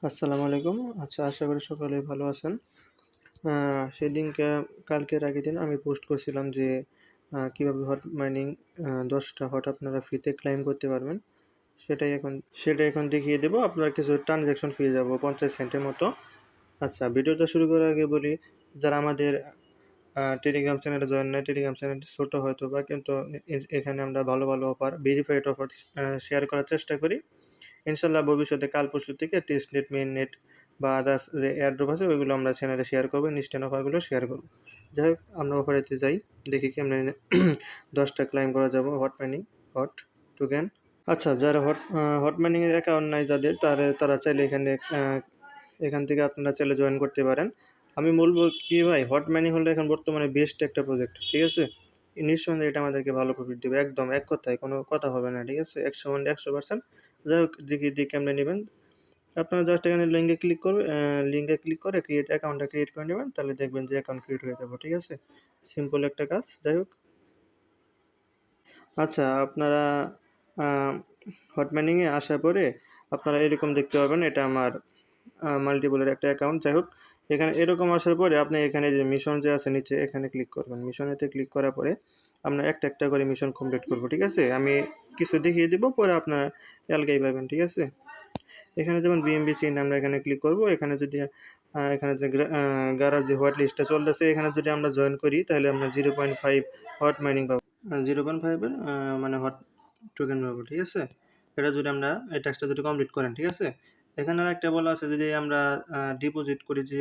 আসসালামু আলাইকুম। আচ্ছা, আশা করি সকলে ভালো আছেন। সেদিনকে কালকের আগের দিন আমি পোস্ট করছিলাম যে কিভাবে হট মাইনিং ১০ টা হট আপনারা ফ্রিতে ক্লেইম করতে পারবেন। সেটাই এখন দেখিয়ে দেব। আপনার কিছু ট্রান্সেকশন ফি যাব ৫০ সেন্টের মতো। আচ্ছা, ভিডিওটা শুরু করার আগে বলি, যারা আমাদের টেলিগ্রাম চ্যানেলে জয়েন নাই, টেলিগ্রাম চ্যানেলটি ছোট হয়তোবা, কিন্তু এখানে আমরা ভালো অফার, ভেরিফাইড অফার শেয়ার করার চেষ্টা করি। ইনশাল্লাহ ভবিষ্যতে কাল পরশু থেকে টেস্ট নেট, মেইন নেট বা আদার্স যে এয়ারড্রপ আছে ওইগুলো আমরা চ্যানেলে শেয়ার করবো, ইনস্ট্যান্ট অফারগুলো শেয়ার করবো। যাই হোক, আমরা অফারেতে যাই, দেখি কেমনে 10টা ক্লাইম করা যাবো হট টোকেন। আচ্ছা, যারা হট মাইনিংয়ের অ্যাকাউন্ট নাই যাদের, তারা চাইলে এখান থেকে আপনারা চাইলে জয়েন করতে পারেন। আমি বলবো কি ভাই, হট মাইনিং হলো এখন বর্তমানে বেস্ট একটা প্রজেক্ট, ঠিক আছে? নিঃসন্দেহে এটা আমাদেরকে ভালো প্রফিট দেবে, একদম এক কথায় কোনো কথা হবে না, ঠিক আছে? 100% যাই হোক, দেখি কেমনে নেবেন। আপনারা জাস্ট এখানে লিঙ্কে ক্লিক করে অ্যাকাউন্টটা ক্রিয়েট করে নেবেন, তাহলে দেখবেন যে অ্যাকাউন্ট ক্রিয়েট হয়ে যাবে, ঠিক আছে? সিম্পল একটা কাজ। যাই হোক, আচ্ছা, আপনারা হট মাইনিংয়ে আসার পরে আপনারা এরকম দেখতে পাবেন, এটা আমার মাল্টিপলের একটা অ্যাকাউন্ট। যাই হোক, এখানে এরকম আসার পরে আপনি এখানে যে মিশন যে আছে নিচে, এখানে ক্লিক করবেন। মিশনেতে ক্লিক করার পরে আমরা একটা করে মিশন কমপ্লিট করব, ঠিক আছে? আমি কিছু দেখিয়ে দিব, পরে আপনারা এলাকায় পাবেন, ঠিক আছে? এখানে যেমন বিএমবি চেইন, আমরা এখানে ক্লিক করব। এখানে যদি এখানে যে গাড়ার যে হোয়াইট লিস্টটা চলতেছে, এখানে যদি আমরা জয়েন করি তাহলে আমরা 0.5 হট মাইনিং পাবো। 0.5 এর মানে হট টোকেন পাবো, ঠিক আছে? এটা যদি আমরা এই টাস্কটা যদি কমপ্লিট করেন, ঠিক আছে? এখানে আর একটা বলা আছে, যদি আমরা ডিপোজিট করি, যে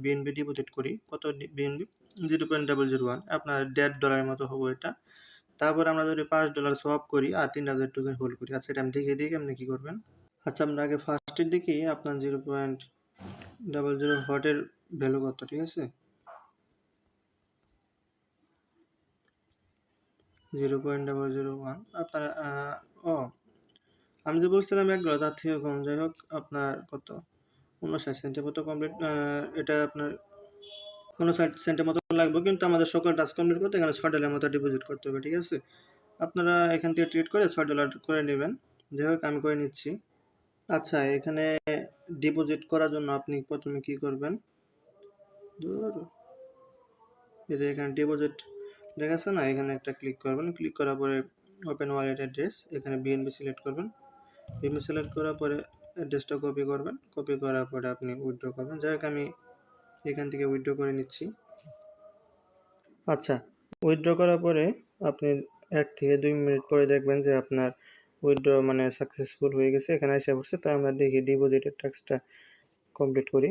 বিএনবি ডিপোজিট করি, কত বিএনবি? 0.001, আপনার $1.5 মতো হবো এটা। তারপর আমরা যদি $5 সোয়াপ করি আর 3000 টোকেন হোল্ড করি। আচ্ছা, এটা আমি দেখিয়ে দিই আপনি কি করবেন। আচ্ছা, আমরা আগে ফার্স্টের দিকে আপনার 0.00 হটের ভ্যালু কত, ঠিক আছে? 0.001 আপনার ও আমি যে বলছিলাম $1, তার থেকে কম। যাই হোক, আপনার কত 59 সেন্টের মতো কমপ্লিট, এটা আপনার 59 সেন্টের মতো লাগবে, কিন্তু আমাদের সকল টাস্ক কমপ্লিট করতে এখানে $6 মতো ডিপোজিট করতে হবে, ঠিক আছে? আপনারা এখান থেকে ট্রেড করে $6 করে নেবেন। যাই হোক, আমি করে নিচ্ছি। আচ্ছা, এখানে ডিপোজিট করার জন্য আপনি প্রথমে কি করবেন, এই যে এখানে ডিপোজিট লেখা আছে না, এখানে একটা ক্লিক করবেন। ক্লিক করার পরে ওপেন ওয়ালেট অ্যাড্রেস, এখানে বিএনবি সিলেক্ট করবেন। বিএনবি সিলেক্ট করার পরে অ্যাড্রেসটা কপি করবেন। কপি করার পরে আপনি উইথড্র করবেন। যাই হোক, আমি এখান থেকে উইথড্র করে নিচ্ছি। আচ্ছা, উইথড্র করার পরে আপনি 1 থেকে 2 মিনিট পরে দেখবেন যে আপনার উইথড্র মানে সাকসেসফুল হয়ে গেছে, এখানে এসে পড়ছে। তাই আমরা দেখি ডিপোজিটের টাস্কটা কমপ্লিট করি।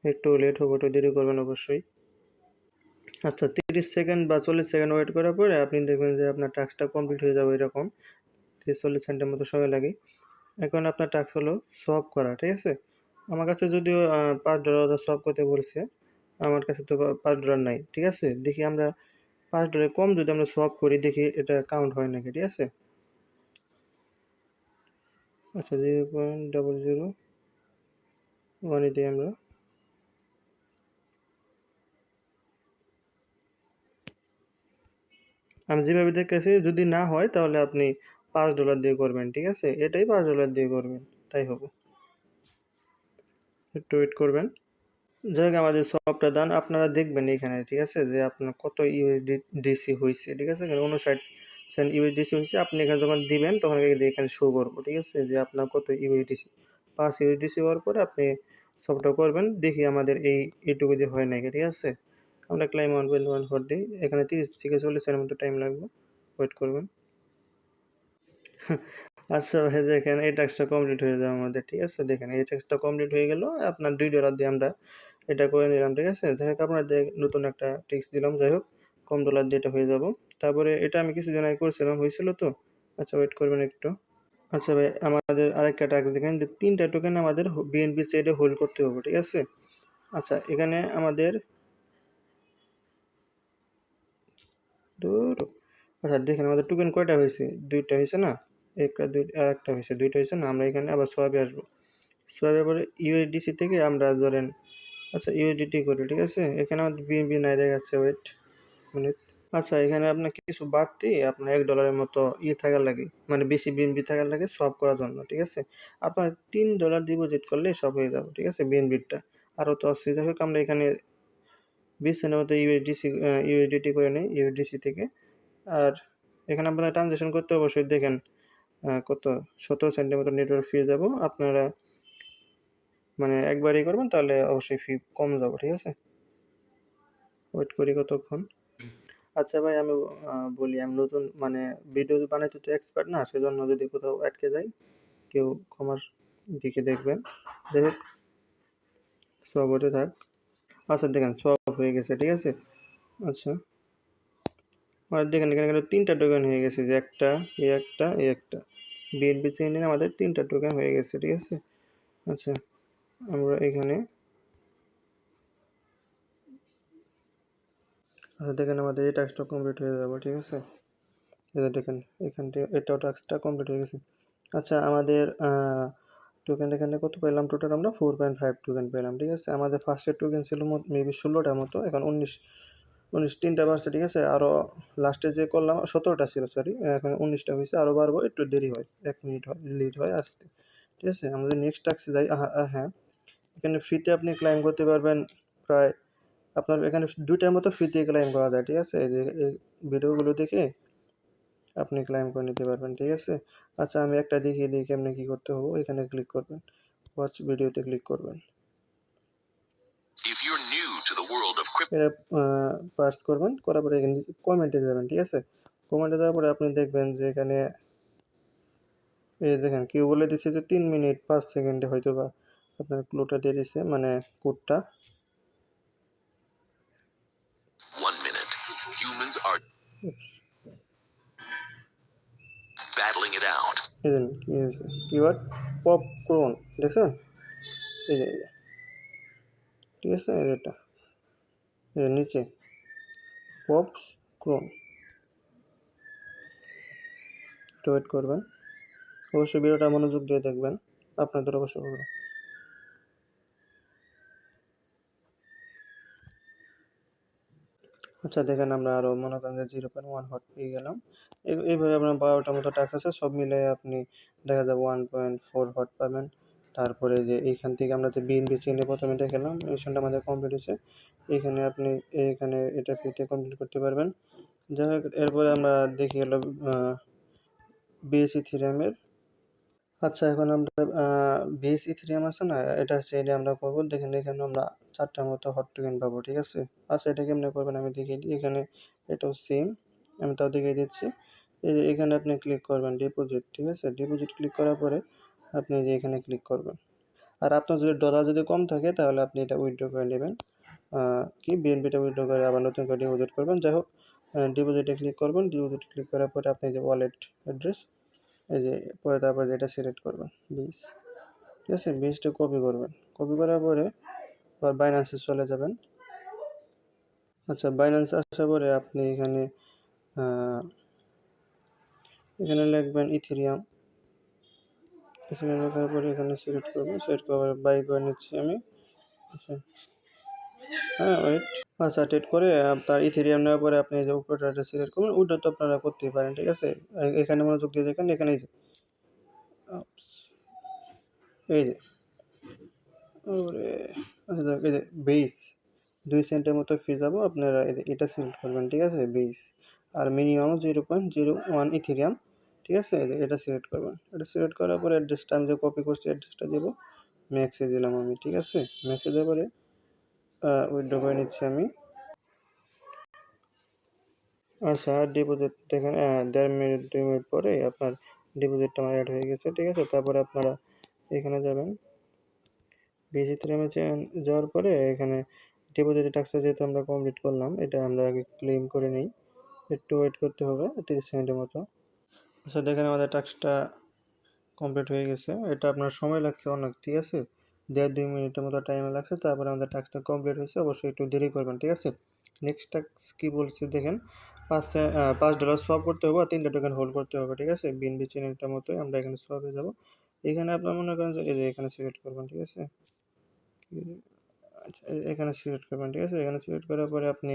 একটু লেট হবে, একটু দেরি করবেন অবশ্যই। আচ্ছা, 30 সেকেন্ড বা 40 সেকেন্ড ওয়েট করার পরে আপনি দেখবেন যে আপনার টাস্কটা কমপ্লিট হয়ে যাবে, এরকম 30-40 সেকেন্ডের মতো সময় লাগে। এখন আপনার টাস্ক হলো সলভ করা, ঠিক আছে? আমার কাছে যদিও $5 সলভ করতে বলছে, আমার কাছে তো $5 নাই, ঠিক আছে? দেখি আমরা $5 কম যদি আমরা সলভ করি, দেখি এটা কাউন্ট হয় নাকি, ঠিক আছে? আচ্ছা, 0.001 দিই আমরা। আমি যেভাবে দেখতেছি, যদি না হয় তাহলে আপনি $5 দিয়ে করবেন, ঠিক আছে? এটাই $5 দিয়ে করবেন, তাই হবে। একটু ওয়েট করবেন। যাই হোক, আমাদের সবটা ডান। আপনারা দেখবেন এখানে, ঠিক আছে, যে আপনার কত ইউএসডিসি হয়েছে, ঠিক আছে? এখানে 59 সেন্ট ইউএসডিসি হয়েছে। আপনি এখানে যখন দিবেন তখন এখানে শো করবো, ঠিক আছে, যে আপনার কত ইউএসডিসি। 5 ইউএসডিসি হওয়ার পরে আপনি সবটা করবেন। দেখি আমাদের এইটুকু দিয়ে হয় নাকি, ঠিক আছে? আমরা ক্লাইম 1.1 ফর দিই। এখানে 30 থেকে 40 সেকেন্ডের মতো টাইম লাগবে, ওয়েট করবেন। আচ্ছা ভাই, দেখেন এই টাস্কটা কমপ্লিট হয়ে যাবে আমাদের, ঠিক আছে? দেখেন এই টাস্কটা কমপ্লিট হয়ে গেল। আপনার $2 দিয়ে আমরা এটা করে নিলাম, ঠিক আছে? যাই হোক, আপনাদের নতুন একটা টিপস দিলাম। যাই হোক, কম ডলার দিয়ে এটা হয়ে যাব। তারপরে এটা আমি কিছুদিন আগে করছিলাম, হয়েছিল তো। আচ্ছা, ওয়েট করবেন একটু। আচ্ছা ভাই, আমাদের আরেকটা টাস্ক দেখেন, যে 3টা টোকেন আমাদের বিএনপি সাইডে হোল্ড করতে হবে, ঠিক আছে? আচ্ছা, এখানে আমাদের আচ্ছা দেখেন আমাদের টোকেন কয়টা হয়েছে, 2টা হয়েছে না? আর একটা হয়েছে, 2টা হয়েছে না? আমরা এখানে আবার সোয়াবে আসবো। সোয়াবের পরে ইউএসডিসি থেকে আমরা ধরেন, আচ্ছা ইউএসডিটি করি, ঠিক আছে? এখানে আমাদের বিএনপি নাই দেখাচ্ছে, ওয়েট মিনিট। আচ্ছা, এখানে আপনার কিছু বাড়তি আপনার $1 মতো থাকার লাগে, মানে বেশি বিএনবি থাকার লাগে সব করার জন্য, ঠিক আছে? আপনার $3 ডিপোজিট করলেই সব হয়ে যাবে, ঠিক আছে? বিএনবিটা আরও তো আছে। যাই হোক, আমরা এখানে 20 সেন্টের মতো ইউএসডিটি করে নিই ইউএসডিসি থেকে। আর এখানে আপনারা ট্রানজ্যাকশন করতে অবশ্যই দেখেন কত 17 সেন্টের মতো নেটওয়ার্ক ফি যাব। আপনারা মানে একবারই করবেন তাহলে অবশ্যই ফি কম যাবে, ঠিক আছে? ওয়েট করি কতক্ষণ। আচ্ছা ভাই, আমি বলি, আমি নতুন মানে ভিডিও বানাইতে তো এক্সপার্ট না, সেজন্য যদি কোথাও আটকে যাই কেউ ক্ষমার দিকে দেখবেন। যাই হোক, সব হতে থাক। আচ্ছা দেখেন, সব হয়ে গেছে, ঠিক আছে? আচ্ছা, আর দেখেন এখানে কিন্তু 3টা টোকেন হয়ে গেছে, যে একটা, একটা বিএনপি চেইনে আমাদের 3টা টোকেন হয়ে গেছে, ঠিক আছে? আচ্ছা, আমরা এখানে আচ্ছা দেখেন আমাদের এই টাস্কটা কমপ্লিট হয়ে যাবে, ঠিক আছে? এটা দেখেন এখান থেকে এটাও টাস্কটা কমপ্লিট হয়ে গেছে। আচ্ছা, আমাদের টোকেন এখানে কত পেলাম? টোটাল আমরা 4.5 টোকেন পেলাম, ঠিক আছে? আমাদের ফার্স্টের টোকেন ছিল মেবি 16টার মতো, এখন 19 3টা বাড়ছে, ঠিক আছে? আরও লাস্টে যে করলাম 17টা ছিল, সরি, এখন 19টা হয়েছে, আরও বাড়বো, একটু দেরি হয়, 1 মিনিট হয় লেট হয় আসতে, ঠিক আছে? আমাদের নেক্সট টাস্কে যাই। হ্যাঁ, এখানে ফ্রিতে আপনি ক্লাইম করতে পারবেন প্রায়, আপনার এখানে 2টার মতো ফ্রিতে ক্লাইম করা যায়, ঠিক আছে? এই যে এই ভিডিওগুলো দেখে আপনি ক্লাইম করে নিতে পারবেন, ঠিক আছে? আচ্ছা, আমি একটা দেখিয়ে দিই কেমনে কী করতে হবে। এখানে ক্লিক করবেন, ওয়াচ ভিডিওতে ক্লিক করবেন, এটা পার্স করবেন, করার পরে এখানে কমেন্টে যাবেন, ঠিক আছে? কমেন্টে যাওয়ার পরে আপনি দেখবেন যে এখানে এই দেখেন কেউ বলে দিচ্ছে যে 3 মিনিট 5 সেকেন্ডে হয়তো বা আপনার ক্লুটা দিয়ে দিচ্ছে, মানে কোডটা। এই দেখেন কি হয়েছে, কিওয়ার্ড পপকর্ন, দেখছেন? এই যে ঠিক আছে, এটা নিচে পপকর্ন, ওয়েট করবেন, অবশ্যই ভিডিওটা মনোযোগ দিয়ে দেখবেন, আপনাদের অবশ্যই ভালো। আচ্ছা দেখেন, আমরা আরও মনে করেন যে 0.1 হট পেয়ে গেলাম। এইভাবে আপনার 12টার মতো টাস্ক আছে, সব মিলে আপনি দেখা যাবে 1.4 হট পাবেন। তারপরে যে এইখান থেকে আমরা যে বিএনবি চেইনে প্রথমে দেখালাম, মিশনটা আমাদের কমপ্লিট হয়েছে। এইখানে আপনি এইখানে এটা ফ্রিতে কমপ্লিট করতে পারবেন। যাই হোক, এরপরে আমরা দেখি হলো বেস ইথেরিয়ামের। আচ্ছা, এখন আমরা বেস ইথেরিয়াম আছে না, এটা চাইলে আমরা করবো। দেখেন এখানে আমরা 4টার মতো হট টোকেন পাবো, ঠিক আছে? আচ্ছা, এটা কেমনে করবেন আমি দেখিয়ে দিই। এখানে এটাও সেম, আমি তাও দেখিয়ে দিচ্ছি। এই যে এখানে আপনি ক্লিক করবেন ডিপোজিট, ঠিক আছে? ডিপোজিট ক্লিক করার পরে আপনি যে এখানে ক্লিক করবেন। আর আপনার যদি ডলার যদি কম থাকে তাহলে আপনি এটা উইথড্র করে নেবেন, কি বিএনপিটা উইথড্র করে আবার নতুন করে ডিপোজিট করবেন। যাই হোক, ডিপোজিটে ক্লিক করবেন। ডিপোজিটে ক্লিক করার পরে আপনি যে ওয়ালেট অ্যাড্রেস, এই যে পরে তারপরে যেটা সিলেক্ট করবেন 20, ঠিক আছে? 20টা কপি করবেন। কপি করার পরে আবার বাইন্যান্সে চলে যাবেন। আচ্ছা, বাইন্যান্সে আসার পরে আপনি এখানে লিখবেন ইথেরিয়াম। ইথেরিয়াম লেখার পরে এখানে সিলেক্ট করবেন, সিলেক্ট করে বাই করে নিচ্ছি আমি। আচ্ছা, হ্যাঁ ওয়েট। আচ্ছা, ট্রেড করে আপনার ইথেরিয়াম নেওয়ার পরে আপনি যে উপরেটা সিলেক্ট করবেন, ওইটা তো আপনারা করতেই পারেন, ঠিক আছে? এখানে মনোযোগ দিয়ে দেখেন, এখানে এই যে এই যে ওরে, আচ্ছা এই যে বেস 2 সেন্টের মতো ফি যাবো, আপনারা এটা সিলেক্ট করবেন, ঠিক আছে? বেস আর মিনিমাম 0.01 ইথেরিয়াম, ঠিক আছে? এটা সিলেক্ট করবেন। এটা সিলেক্ট করার পরে অ্যাড্রেসটা আমি যে কপি করছি অ্যাড্রেসটা দেবো, ম্যাক্সে দিলাম আমি, ঠিক আছে? ম্যাক্সে দেওয়ার পরে উইথড্র করে নিচ্ছি আমি। আচ্ছা, ডিপোজিট দেখেন 1.5 মিনিট 2 মিনিট পরে আপনার ডিপোজিটটা আমার অ্যাড হয়ে গেছে, ঠিক আছে? তারপরে আপনারা এখানে যাবেন, বেস ইথেরিয়ামে যাওয়ার পরে এখানে ডিপোজিট টাস্কটা যেহেতু আমরা কমপ্লিট করলাম, এটা আমরা আগে ক্লেম করে নিই। একটু ওয়েট করতে হবে 30 সেকেন্ডের মতো। আচ্ছা দেখেন আমাদের টাস্কটা কমপ্লিট হয়ে গেছে। এটা আপনার সময় লাগছে অনেক, ঠিক আছে? 1.5-2 মিনিটের মতো টাইম লাগছে, তারপরে আমাদের টাস্কটা কমপ্লিট হয়েছে। অবশ্যই একটু দেরি করবেন, ঠিক আছে? নেক্সট টাস্ক কী বলছে দেখেন, $5 সোয়াপ করতে হবে আর 3টা টোকেন হোল্ড করতে হবে, ঠিক আছে? বিএনবি চেইনটার মতোই আমরা এখানে সোয়াপে যাব। এখানে আপনার মনে করেন যে এই যে এখানে সিলেক্ট করবেন, ঠিক আছে? আচ্ছা, এখানে সিলেক্ট করবেন, ঠিক আছে? এখানে সিলেক্ট করার পরে আপনি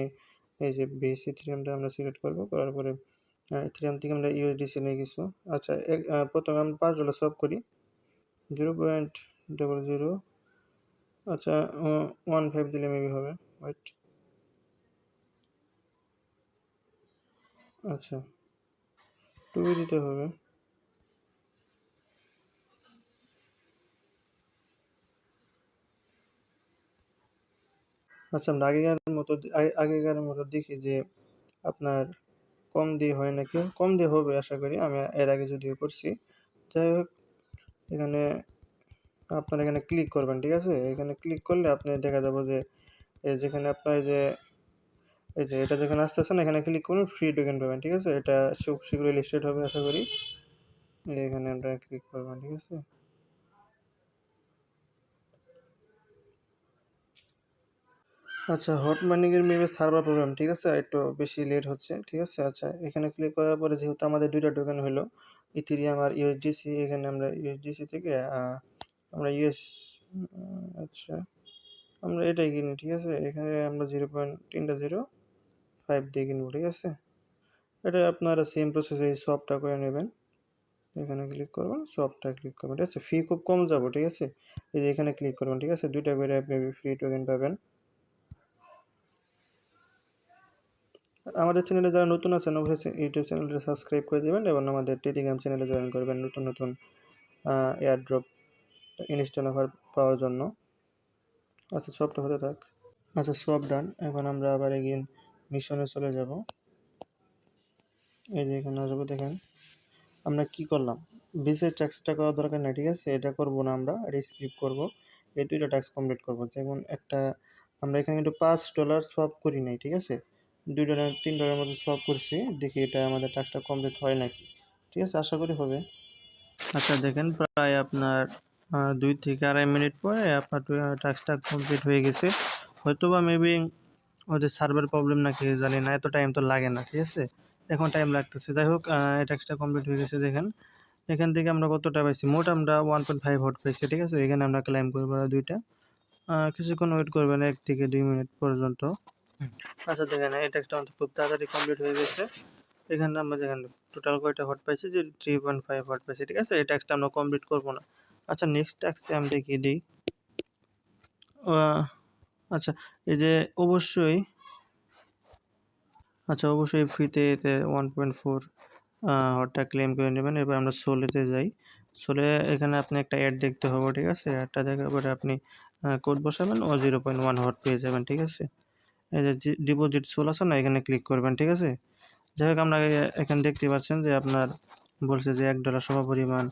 এই যে বেস ইথেরিয়ামটা আমরা সিলেক্ট করব, করার পরে ইথেরিয়াম থেকে আমরা ইউএসডিসি নিয়ে কিছু। আচ্ছা, প্রথমে আমরা $5 সলভ করি। 0.00, আচ্ছা 15 দিলে মেবি হবে। ওয়েট, আচ্ছা 2 দিতে হবে। আচ্ছা, আমরা আগেকার মতো দেখি যে আপনার কম দিয়ে হয় নাকি। কম দিয়ে হবে আশা করি, আমি এর আগে যদিও করছি। যাই হোক, এখানে আপনারা এখানে ক্লিক করবেন, ঠিক আছে? এখানে ক্লিক করলে আপনি দেখা যাবে যে যেখানে আপনার এই যে এটা যেখানে আসতেছে না, এখানে ক্লিক করুন, ফ্রি টোকেন পাবেন, ঠিক আছে? এটা খুব শীঘ্রই লিস্টেড হবে আশা করি। এখানে আপনারা ক্লিক করবেন, ঠিক আছে? আচ্ছা, হট মার্নিং এর মেবি সার্ভার প্রবলেম, ঠিক আছে? একটু বেশি লেট হচ্ছে, ঠিক আছে? আচ্ছা, এখানে ক্লিক করার পরে যেহেতু আমাদের দুইটা টোকেন হলো, ইথেরিয়াম আর ইউএসডিসি, এখানে আমরা ইউএসডিসি থেকে আমরা আচ্ছা আমরা এটাই কিনি, ঠিক আছে? এখানে আমরা 0.305 দিয়ে কিনবো, ঠিক আছে? এটা আপনারা সেম প্রসেসে সবটা করে নেবেন। এখানে ক্লিক করবেন, সবটা ক্লিক করবেন, ঠিক আছে? ফি খুব কম যাবো, ঠিক আছে? এই যে এখানে ক্লিক করবেন, ঠিক আছে? দুইটা করে আপনি ফ্রি টোকেন পাবেন। আমাদের চ্যানেলে যারা নতুন আছেন অবশ্যই ইউটিউব চ্যানেলটা সাবস্ক্রাইব করে দেবেন এবং আমাদের টেলিগ্রাম চ্যানেলে জয়েন করবেন নতুন নতুন এয়ারড্রপ ইনস্টল অফার পাওয়ার জন্য। আচ্ছা, সবটা হতে থাক। আচ্ছা, সব ডান। এখন আমরা আবার এগেইন মিশনে চলে যাব। এই যে এখানে আসবো, দেখেন আমরা কি করলাম। বেসের ট্যাক্সটা করার দরকার নাই, ঠিক আছে? এটা করব না, আমরা এটা স্কিপ করবো। এই দুইটা ট্যাক্স কমপ্লিট করবো। যেমন একটা আমরা এখানে কিন্তু $5 সোয়াপ করি নাই, ঠিক আছে? $2 $3 মধ্যে সোয়াপ করছি, দেখি এটা আমাদের ট্যাক্সটা কমপ্লিট হয় নাকি, ঠিক আছে? আশা করি হবে। আচ্ছা, দেখেন প্রায় আপনার 2 থেকে 2.5 মিনিট পরে আপনার টাস্কটা কমপ্লিট হয়ে গেছে। হয়তো বা মেবি ওদের সার্ভার প্রবলেম নাকি জানি না, এত টাইম তো লাগে না, ঠিক আছে? এখন টাইম লাগতেছে। যাই হোক, এই টাস্কটা কমপ্লিট হয়ে গেছে। দেখেন এখান থেকে আমরা কতটা পাইছি, মোট আমরা 1.5 হট পাইছি, ঠিক আছে? এখানে আমরা ক্লাইম করবো দুইটা। কিছুক্ষণ ওয়েট করবেন, 1 থেকে 2 মিনিট পর্যন্ত। আচ্ছা, দেখেন এই টাস্কটা আমাদের খুব তাড়াতাড়ি কমপ্লিট হয়ে গেছে। এখানে আমরা দেখেন টোটাল কয়টা হট পাইছি, যে 3.5 হট পাইছি, ঠিক আছে? এই ট্যাক্সটা আমরা কমপ্লিট করবো না। আচ্ছা, নেক্সট ট্যাক্সে আমি দেখিয়ে দিই। আচ্ছা, এই যে অবশ্যই, আচ্ছা অবশ্যই ফ্রিতে এতে 1.4 হটটা ক্লেম করে নেবেন। এবার আমরা সোলেতে যাই। সোলে এখানে আপনি একটা অ্যাড দেখতে হবে, ঠিক আছে? অ্যাডটা দেখার পরে আপনি কোড বসাবেন ও 0.1 হট পেয়ে যাবেন, ঠিক আছে? এই যে ডিপোজিট সোল আছে না, এখানে ক্লিক করবেন, ঠিক আছে? যাই হোক, আমরা এখানে দেখতে পাচ্ছেন যে আপনার বলছে যে $1 সমপরিমাণ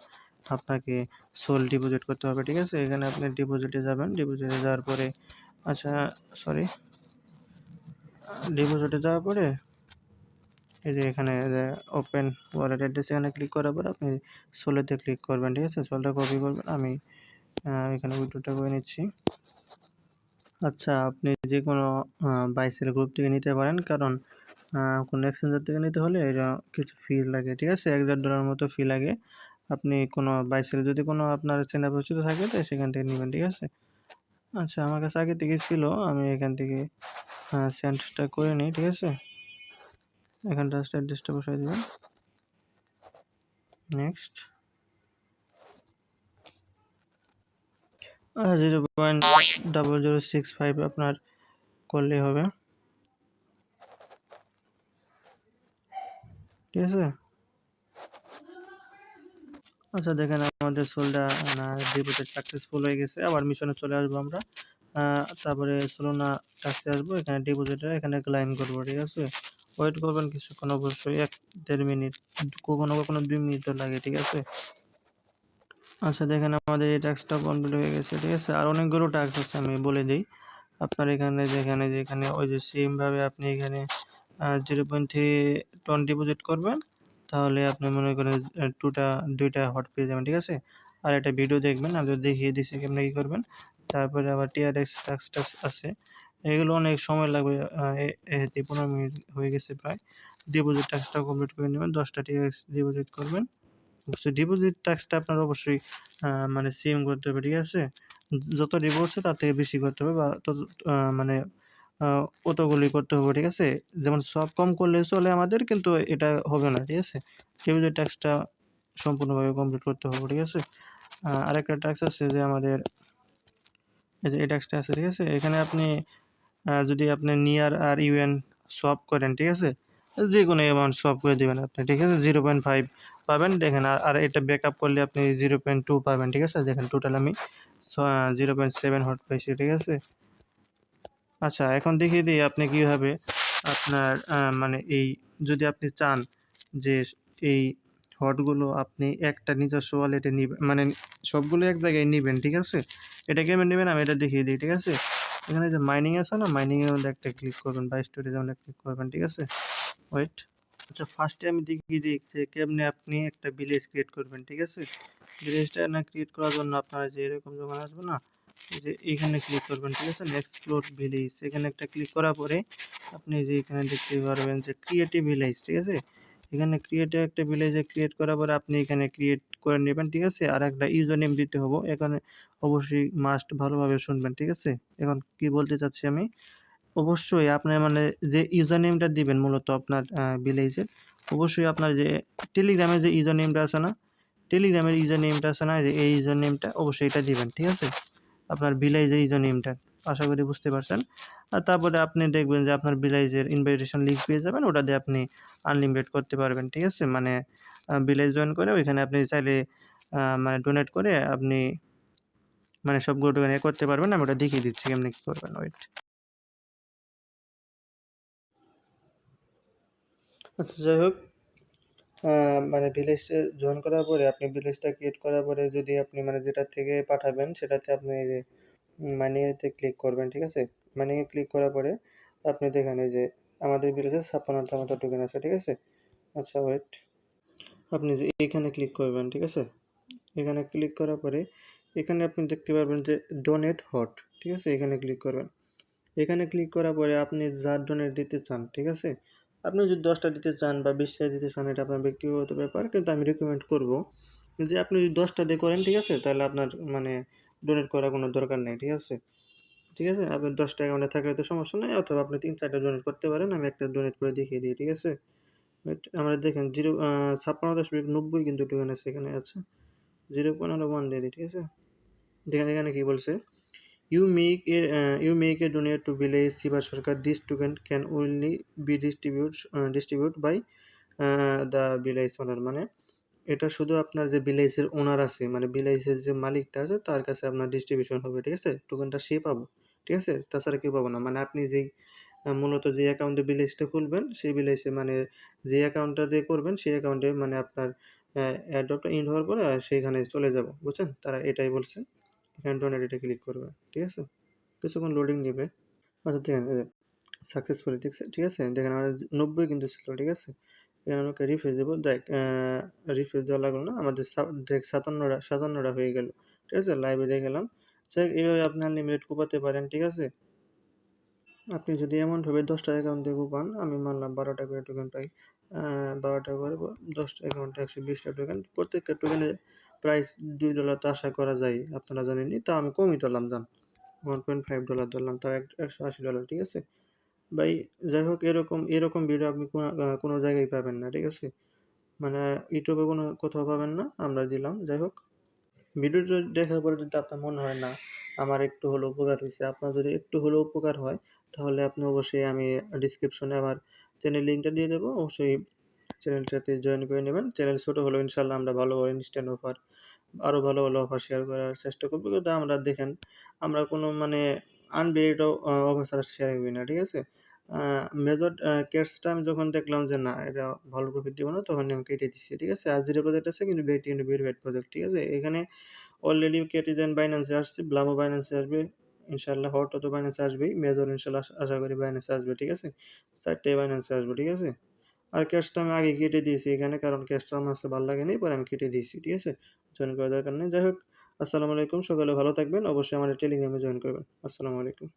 আপনাকে সোল ডিপোজিট করতে হবে, ঠিক আছে? এখানে আপনি ডিপোজিটে যাবেন। ডিপোজিটে যাওয়ার পরে আচ্ছা সরি ডিপোজিটে যাওয়ার পরে এই যে এখানে ওপেন ওয়ালেট অ্যাড্রেস, এখানে ক্লিক করার পর আপনি সোলেতে ক্লিক করবেন, ঠিক আছে? সোলটা কপি করবেন। আমি এখানে উইথড্রটা করে নিচ্ছি। আচ্ছা, আপনি যে কোনো বাইসেল গ্রুপ থেকে নিতে পারেন, কারণ কোনো এক্সচেঞ্জার থেকে নিতে হলে এটা কিছু ফি লাগে, ঠিক আছে? $1.5 মতো ফি লাগে। আপনি কোনো বাইসেল যদি কোনো আপনার চেনা পরিচিত থাকে তো সেখান থেকে নেবেন, ঠিক আছে? আচ্ছা, আমার কাছে আগে থেকে ছিল, আমি এখান থেকে সেন্ডটা করে নিই, ঠিক আছে? এখানটা অ্যাড্রেসটা বসাই দেবেন। নেক্সট 0.0065 আপনার করলেই হবে, ঠিক আছে? আচ্ছা, দেখেন আমাদের সোলটা ডিপোজিট সাকসেসফুল হয়ে গেছে। আবার মিশনে চলে আসবো আমরা। তারপরে সোলোনা টাস্কে আসবো, এখানে ডিপোজিটে এখানে ক্লাইম করবো, ঠিক আছে? ওয়েট করবেন কিছুক্ষণ, অবশ্যই 1-1.5 মিনিট, কখনো কখনো 2 মিনিটও লাগে, ঠিক আছে? আচ্ছা, দেখেন আমাদের এই টাস্কটা কমপ্লিট হয়ে গেছে, ঠিক আছে? আর অনেকগুলো টাস্ক আছে, আমি বলে দিই। আপনার এখানে যেখানে ওই যে সেমভাবে আপনি এখানে 0.3 টন ডিপোজিট করবেন, তাহলে আপনি মনে করেন দুইটা হট পেয়ে যাবেন, ঠিক আছে? আর একটা ভিডিও দেখবেন, আমি দেখিয়ে দিচ্ছি কেমনি কী করবেন। তারপরে আবার টিআরএক্স টাস্ক আছে, এগুলো অনেক সময় লাগবে। 15 মিনিট হয়ে গেছে প্রায়। ডিপোজিট টাস্কটা কমপ্লিট করে নেবেন, 10টা টিআরএক্স ডিপোজিট করবেন। অবশ্যই ডিপোজিট ট্যাক্সটা আপনার অবশ্যই মানে সেম করতে হবে, ঠিক আছে? যত ডিপো হচ্ছে তার থেকে বেশি করতে হবে, বা তত মানে অতগুলি করতে হবে, ঠিক আছে? যেমন সব কম করলে চলে আমাদের, কিন্তু এটা হবে না, ঠিক আছে? টেবিলের টাস্কটা সম্পূর্ণভাবে কমপ্লিট করতে হবে, ঠিক আছে? আরেকটা টাস্ক আছে যে আমাদের, এই যে এই টাস্কটা আছে, ঠিক আছে? এখানে আপনি যদি আপনি নিয়ার আর ইউএন সোয়াপ করেন, ঠিক আছে? যে কোনো অ্যামাউন্ট সোয়াপ করে দিবেন আপনি, ঠিক আছে? 0.5 পাবেন দেখেন, আর এটা ব্যাকআপ করলে আপনি 0.2 পাবেন, ঠিক আছে? দেখেন টোটাল আমি 0.7 হট পাইছি, ঠিক আছে? আচ্ছা, এখন দেখিয়ে দিই আপনি কীভাবে আপনার মানে এই, যদি আপনি চান যে এই হটগুলো আপনি একটা নিজস্ব ওয়ালেটে নিবেন, মানে সবগুলো এক জায়গায় নিবেন, ঠিক আছে? এটা কেমন নেবেন আমি এটা দেখিয়ে দিই, ঠিক আছে? এখানে যে মাইনিং আছে না, মাইনিংয়ের মধ্যে একটা ক্লিক করবেন বা স্টোরেজে অনেক ক্লিক করবেন, ঠিক আছে? ওয়েট। আচ্ছা, ফার্স্টে আমি দেখিয়ে দিই যে কেমনে আপনি একটা ভিলেজ ক্রিয়েট করবেন, ঠিক আছে? ভিলেজটা না ক্রিয়েট করার জন্য আপনারা যে এরকম যখন আসবে না, যে এইখানে ক্লিক করবেন, ঠিক আছে? এক্সপ্লোর ভিলেজ, এখানে একটা ক্লিক করার পরে আপনি যে এখানে দেখতে পারবেন যে ক্রিয়েটিভ ভিলেজ, ঠিক আছে? এখানে ক্রিয়েটিভ একটা ভিলেজে ক্রিয়েট করার পরে আপনি এখানে ক্রিয়েট করে নেবেন, ঠিক আছে? আর একটা ইউজার নেম দিতে হবে এখানে, অবশ্যই মাস্ট ভালোভাবে শুনবেন, ঠিক আছে? এখন কি বলতে চাচ্ছি আমি, অবশ্যই আপনার মানে যে ইউজার নেমটা দিবেন মূলত আপনার ভিলেজের, অবশ্যই আপনার যে টেলিগ্রামের যে ইউজার নেমটা আছে না, টেলিগ্রামের ইউজার নেমটা আছে না, যে এই ইউজার নেমটা অবশ্যই এটা দিবেন, ঠিক আছে? আপনার ভিলেজের ইউজার নেমটা, আশা করি বুঝতে পারছেন। আর তারপরে আপনি দেখবেন যে আপনার ভিলেজের ইনভাইটেশন লিঙ্ক পেয়ে যাবেন, ওটা দিয়ে আপনি আনলিমিটেড করতে পারবেন, ঠিক আছে? মানে ভিলেজ জয়েন করে ওইখানে আপনি চাইলে মানে ডোনেট করে আপনি মানে সবগুলো টোকেন করতে পারবেন। আমি ওটা দেখিয়ে দিচ্ছি কেমনে কী করবেন, ওয়েট। আচ্ছা, যাই হোক, মানে ভিলেজটা জয়েন করার পরে আপনি ভিলেজটা ক্রিয়েট করার পরে যদি আপনি মানে যেটার থেকে পাঠাবেন সেটাতে আপনি এই যে মানিতে ক্লিক করবেন, ঠিক আছে? মানিয়ে ক্লিক করার পরে আপনি দেখেন এই যে আমাদের ভিলেজে 56টা মতো টোকেন আছে, ঠিক আছে? আচ্ছা, ওয়েট। আপনি যে এখানে ক্লিক করবেন, ঠিক আছে? এখানে ক্লিক করার পরে এখানে আপনি দেখতে পারবেন যে ডোনেট হট, ঠিক আছে? এখানে ক্লিক করবেন। এখানে ক্লিক করার পরে আপনি যা ডোনেট দিতে চান, ঠিক আছে? আপনি যদি 10টা দিতে চান বা 20টা দিতে চান, এটা আপনার ব্যক্তিগত ব্যাপার, কিন্তু আমি রেকমেন্ড করব যে আপনি যদি 10টা দিয়ে করেন, ঠিক আছে? তাহলে আপনার মানে ডোনেট করার কোনো দরকার নেই, ঠিক আছে? ঠিক আছে? আপনার 10টা অ্যাকাউন্টে থাকলে তো সমস্যা নেই, অথবা আপনি 3-4টা ডোনেট করতে পারেন। আমি একটা ডোনেট করে দেখিয়ে দিই, ঠিক আছে? বাট আমরা দেখেন 56.90 কিন্তু টোকেন আছে এখানে, আচ্ছা 0.1 দিয়ে দিই, ঠিক আছে? দেখেন এখানে কি বলছে, you make a donate to village Siva Sarkar. This token can only be distributed by the village owner. মানে এটা শুধু আপনার যে ভিলেজের ওনার আছে, মানে ভিলেজের যে মালিকটা আছে তার কাছে আপনার ডিস্ট্রিবিউশন হবে, ঠিক আছে? টোকেনটা সে পাবো, ঠিক আছে? তাছাড়া কেউ পাবো না। মানে আপনি যেই মূলত যে অ্যাকাউন্টে ভিলেজটা খুলবেন সেই ভিলেজে মানে যে অ্যাকাউন্টটা দিয়ে করবেন সেই অ্যাকাউন্টে মানে আপনার অ্যাডপটা ইন হওয়ার পরে সেইখানে চলে যাব, বুঝছেন? তারা এটাই বলছে। এখানে ডোনেট এটা ক্লিক করবে, ঠিক আছে? কিছুক্ষণ লোডিং নেবে। আচ্ছা, দেখেন সাকসেসফুলি, ঠিক আছে, ঠিক আছে? দেখেন আমাদের 90 কিন্তু ছিল, ঠিক আছে? এখানে আমাকে রিফ্রেশ দেবো, দেখ রিফ্রেশ দেওয়া লাগলো না, আমাদের দেখ 57টা হয়ে গেল, ঠিক আছে? লাইভে দেখলাম। যাই হোক, এইভাবে আপনি আনলিমিটেড কোপাতে পারেন, ঠিক আছে? আপনি যদি এমনভাবে 10টা অ্যাকাউন্ট দিয়ে কোপান, আমি মানলাম 12টা করে টোকেন পাই, 12টা করে 10টা অ্যাকাউন্টে 120টা টোকেন, প্রত্যেকটা টোকেনের প্রাইস $2 তো আশা করা যায়, আপনারা জানেনই। তা আমি কমই ধরলাম, যান $1.5 ধরলাম, তাও $180, ঠিক আছে ভাই? যাই হোক, এরকম এরকম ভিডিও আপনি কোনো জায়গায় পাবেন না, ঠিক আছে? মানে ইউটিউবে কোনো কোথাও পাবেন না, আমরা দিলাম। যাই হোক, ভিডিওটা দেখার পরে যদি আপনার মনে হয় না আমার একটু হলেও উপকার হয়েছে, আপনার যদি একটু হলেও উপকার হয়, তাহলে আপনি অবশ্যই, আমি ডিসক্রিপশনে আমার চ্যানেল লিঙ্কটা দিয়ে দেবো, অবশ্যই চ্যানেলটাতে জয়েন করে নেবেন। চ্যানেল ছোটো হলেও ইনশাল্লাহ আমরা ভালো ভালো ইনস্ট্যান্ট অফার, আরও ভালো ভালো অফার শেয়ার করার চেষ্টা করবো। কিন্তু আমরা দেখেন, আমরা কোনো মানে আনভ্যালিড অফার ছাড়া শেয়ার করি না, ঠিক আছে? মেজর কেসটা আমি যখন দেখলাম যে না, এটা ভালো প্রফিট দিব না, তখন আমি কেটে দিচ্ছি, ঠিক আছে? আর যেটা প্রজেক্ট আছে কিন্তু ভেরিফাইড প্রজেক্ট, ঠিক আছে? এখানে অলরেডি কেটে যান, বাইন্যান্সে আসছে, ব্লামো বাইন্যান্সে আসবে ইনশাল্লাহ, হটও তো বাইন্যান্সে আসবেই, মেজর ইনশাল্লাহ আশা করি বাইন্যান্সে আসবে, ঠিক আছে? 4টায় বাইন্যান্সে আসবে, ঠিক আছে? আর ক্যাশটা আমি আগে কেটে দিয়েছি এখানে, কারণ ক্যাশটা আমার কাছে ভালো লাগেনি, পরে আমি কেটে দিয়েছি, ঠিক আছে? জয়েন করার দরকার নেই। যাই হোক, আসসালামু আলাইকুম, সকালে ভালো থাকবেন, অবশ্যই আমাদের টেলিগ্রামে জয়েন করবেন। আসসালামু আলাইকুম।